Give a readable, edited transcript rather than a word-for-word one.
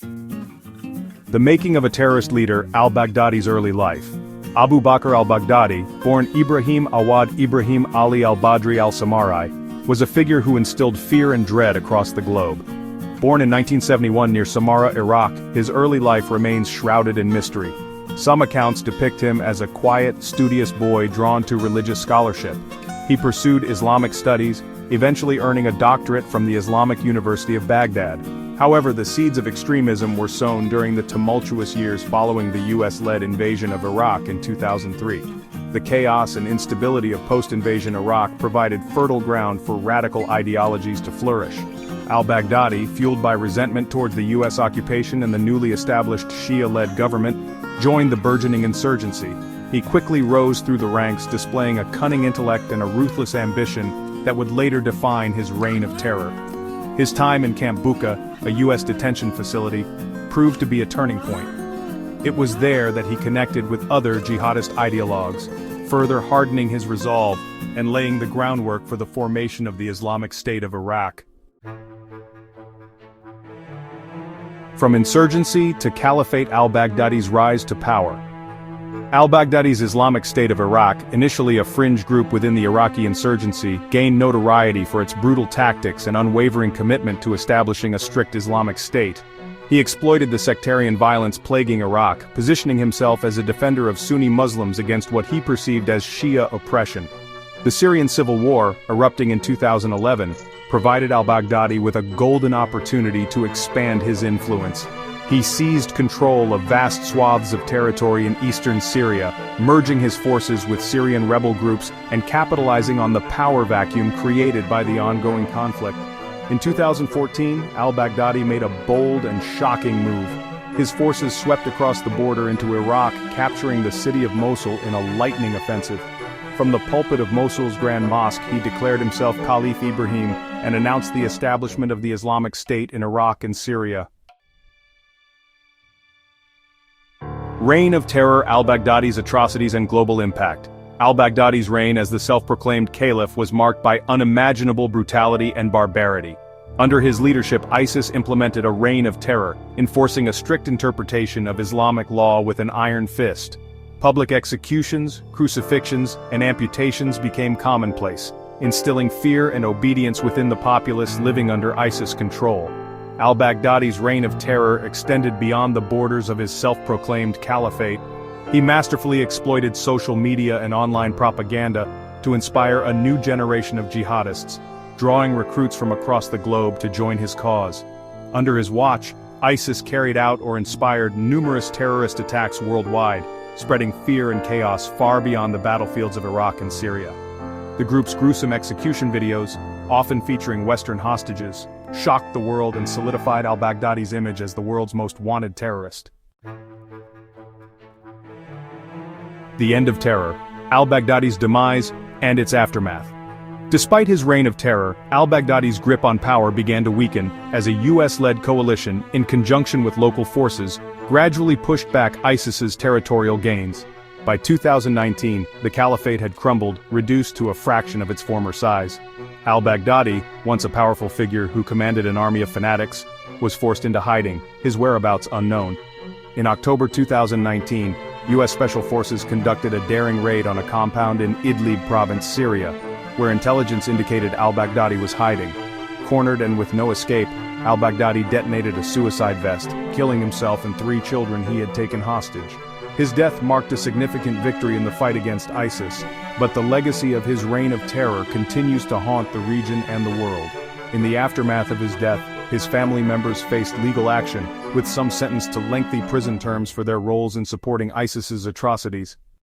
The making of a terrorist leader, al-Baghdadi's early life. Abu Bakr al-Baghdadi, born Ibrahim Awad Ibrahim Ali al-Badri al-Samarai, was a figure who instilled fear and dread across the globe. Born in 1971 near Samarra, Iraq, his early life remains shrouded in mystery. Some accounts depict him as a quiet, studious boy drawn to religious scholarship. He pursued Islamic studies, eventually earning a doctorate from the Islamic University of Baghdad. However, the seeds of extremism were sown during the tumultuous years following the US-led invasion of Iraq in 2003. The chaos and instability of post-invasion Iraq provided fertile ground for radical ideologies to flourish. Al-Baghdadi, fueled by resentment towards the US occupation and the newly established Shia-led government, joined the burgeoning insurgency. He quickly rose through the ranks, displaying a cunning intellect and a ruthless ambition that would later define his reign of terror. His time in Camp Bucca, a US detention facility, proved to be a turning point. It was there that he connected with other jihadist ideologues, further hardening his resolve and laying the groundwork for the formation of the Islamic State of Iraq. From insurgency to caliphate, al-Baghdadi's rise to power. Al-Baghdadi's Islamic State of Iraq, initially a fringe group within the Iraqi insurgency, gained notoriety for its brutal tactics and unwavering commitment to establishing a strict Islamic state. He exploited the sectarian violence plaguing Iraq, positioning himself as a defender of Sunni Muslims against what he perceived as Shia oppression. The Syrian civil war, erupting in 2011, provided al-Baghdadi with a golden opportunity to expand his influence. He seized control of vast swaths of territory in eastern Syria, merging his forces with Syrian rebel groups and capitalizing on the power vacuum created by the ongoing conflict. In 2014, al-Baghdadi made a bold and shocking move. His forces swept across the border into Iraq, capturing the city of Mosul in a lightning offensive. From the pulpit of Mosul's Grand Mosque, he declared himself Caliph Ibrahim and announced the establishment of the Islamic State in Iraq and Syria. Reign of Terror, al-Baghdadi's atrocities and global impact. Al-Baghdadi's reign as the self-proclaimed caliph was marked by unimaginable brutality and barbarity. Under his leadership, ISIS implemented a reign of terror, enforcing a strict interpretation of Islamic law with an iron fist. Public executions, crucifixions, and amputations became commonplace, instilling fear and obedience within the populace living under ISIS control. Al-Baghdadi's reign of terror extended beyond the borders of his self-proclaimed caliphate. He masterfully exploited social media and online propaganda to inspire a new generation of jihadists, drawing recruits from across the globe to join his cause. Under his watch, ISIS carried out or inspired numerous terrorist attacks worldwide, spreading fear and chaos far beyond the battlefields of Iraq and Syria. The group's gruesome execution videos, often featuring Western hostages, shocked the world and solidified al-Baghdadi's image as the world's most wanted terrorist. The end of terror, al-Baghdadi's demise, and its aftermath. Despite his reign of terror, al-Baghdadi's grip on power began to weaken as a US-led coalition, in conjunction with local forces, gradually pushed back ISIS's territorial gains. By 2019, the caliphate had crumbled, reduced to a fraction of its former size. Al-Baghdadi, once a powerful figure who commanded an army of fanatics, was forced into hiding, his whereabouts unknown. In October 2019, US Special Forces conducted a daring raid on a compound in Idlib province, Syria, where intelligence indicated al-Baghdadi was hiding. Cornered and with no escape, al-Baghdadi detonated a suicide vest, killing himself and 3 children he had taken hostage. His death marked a significant victory in the fight against ISIS, but the legacy of his reign of terror continues to haunt the region and the world. In the aftermath of his death, his family members faced legal action, with some sentenced to lengthy prison terms for their roles in supporting ISIS's atrocities.